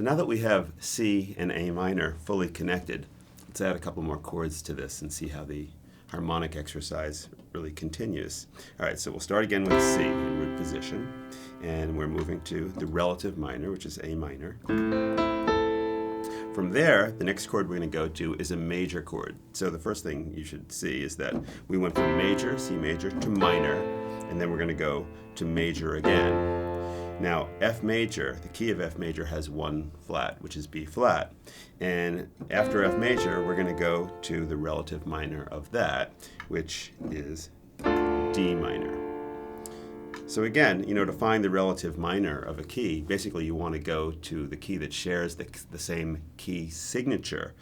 now that we have C and A minor fully connected, let's add a couple more chords to this and see how the harmonic exercise really continues. All right, so we'll start again with C in root position, and we're moving to the relative minor, which is A minor. From there, the next chord we're going to go to is a major chord. So the first thing you should see is that we went from major, C major, to minor, and then we're going to go to major again. Now, F major, the key of F major has one flat, which is B flat. And after F major, we're going to go to the relative minor of that, which is D minor. So again, to find the relative minor of a key, basically you want to go to the key that shares the same key signature.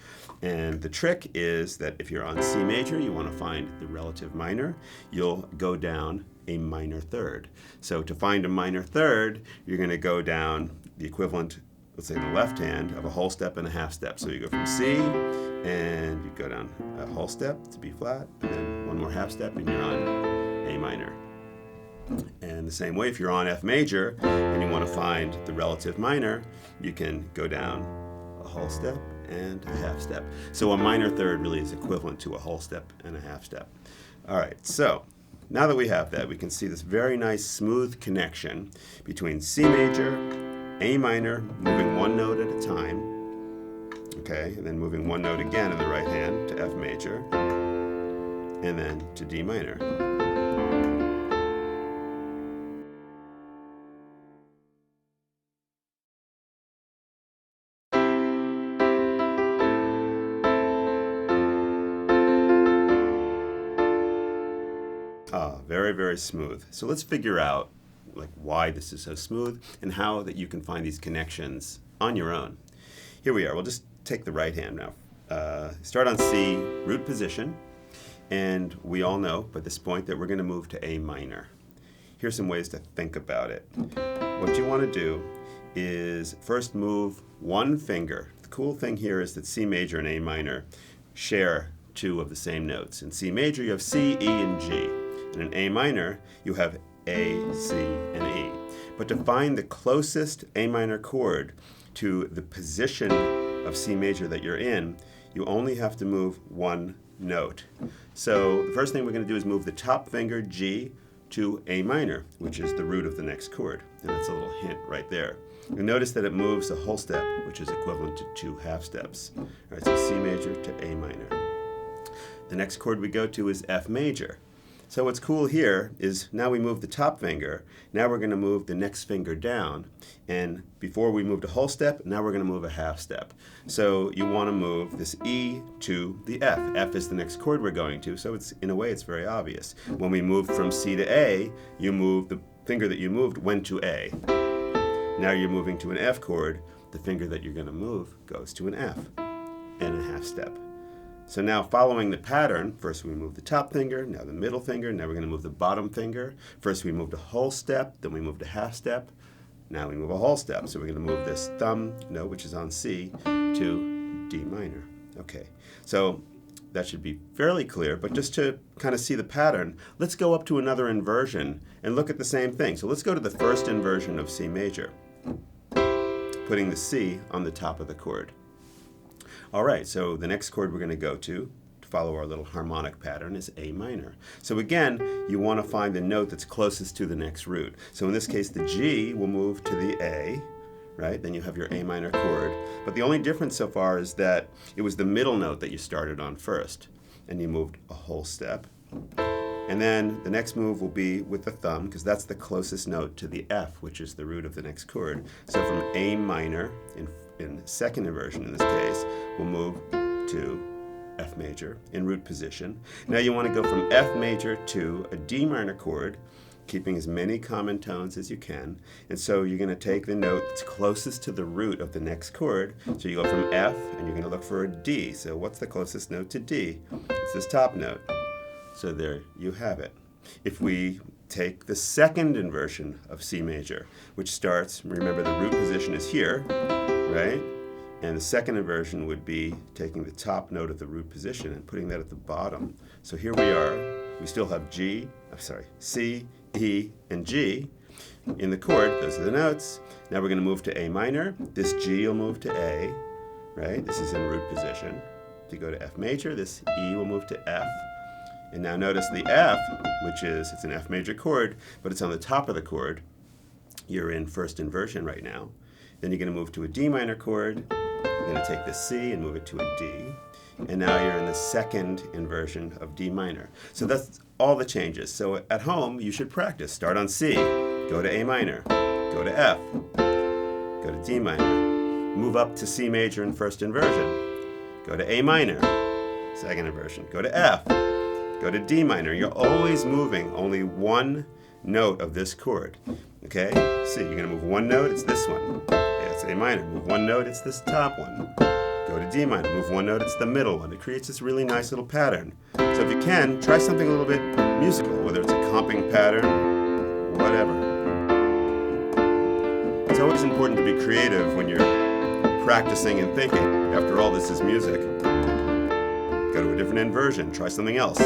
And the trick is that if you're on C major, you want to find the relative minor, you'll go down a minor third. So to find a minor third, you're going to go down the equivalent, let's say the left hand, of a whole step and a half step. So you go from C, and you go down a whole step to B flat, and then one more half step, and you're on A minor. And the same way, if you're on F major and you want to find the relative minor, you can go down a whole step and a half step. So a minor third really is equivalent to a whole step and a half step. All right, so now that we have that, we can see this very nice smooth connection between C major, A minor, moving one note at a time, okay, and then moving one note again in the right hand to F major, and then to D minor. Very, very smooth. So let's figure out why this is so smooth and how that you can find these connections on your own. Here we are. We'll just take the right hand now. Start on C, root position, and we all know by this point that we're going to move to A minor. Here's some ways to think about it. What you want to do is first move one finger. The cool thing here is that C major and A minor share two of the same notes. In C major, you have C, E, and G. And in A minor, you have A, C, and E. But to find the closest A minor chord to the position of C major that you're in, you only have to move one note. So the first thing we're going to do is move the top finger, G, to A minor, which is the root of the next chord. And that's a little hint right there. You'll notice that it moves a whole step, which is equivalent to two half steps. All right, so C major to A minor. The next chord we go to is F major. So what's cool here is now we move the top finger, now we're going to move the next finger down, and before we moved a whole step, now we're going to move a half step. So you want to move this E to the F. F is the next chord we're going to, so in a way it's very obvious. When we moved from C to A, you move the finger that you moved went to A. Now you're moving to an F chord, the finger that you're going to move goes to an F and a half step. So now following the pattern, first we move the top finger, now the middle finger, now we're going to move the bottom finger. First we moved a whole step, then we moved a half step, now we move a whole step. So we're going to move this thumb note, which is on C, to D minor. Okay, so that should be fairly clear, but just to kind of see the pattern, let's go up to another inversion and look at the same thing. So let's go to the first inversion of C major, putting the C on the top of the chord. All right, so the next chord we're going to go to follow our little harmonic pattern is A minor. So again, you want to find the note that's closest to the next root. So in this case, the G will move to the A, right? Then you have your A minor chord. But the only difference so far is that it was the middle note that you started on first, and you moved a whole step. And then the next move will be with the thumb, because that's the closest note to the F, which is the root of the next chord. So from A minor, in second inversion in this case, we'll move to F major in root position. Now you want to go from F major to a D minor chord, keeping as many common tones as you can. And so you're going to take the note that's closest to the root of the next chord. So you go from F and you're going to look for a D. So what's the closest note to D? It's this top note. So there you have it. If we take the second inversion of C major, which starts, remember the root position is here, right? And the second inversion would be taking the top note of the root position and putting that at the bottom. So here we are. We still have C, E, and G. in the chord. Those are the notes. Now we're going to move to A minor. This G will move to A, right? This is in root position. To go to F major, this E will move to F. And now notice the F, which is, it's an F major chord, but it's on the top of the chord. You're in first inversion right now. Then you're going to move to a D minor chord. You're going to take the C and move it to a D. And now you're in the second inversion of D minor. So that's all the changes. So at home, you should practice. Start on C, go to A minor, go to F, go to D minor, move up to C major in first inversion, go to A minor, second inversion, go to F, go to D minor. You're always moving only one note of this chord. Okay? See, you're going to move one note, it's this one. Yeah, it's A minor. Move one note, it's this top one. Go to D minor, move one note, it's the middle one. It creates this really nice little pattern. So if you can, try something a little bit musical, whether it's a comping pattern, whatever. It's always important to be creative when you're practicing and thinking. After all, this is music. Go to a different inversion, try something else.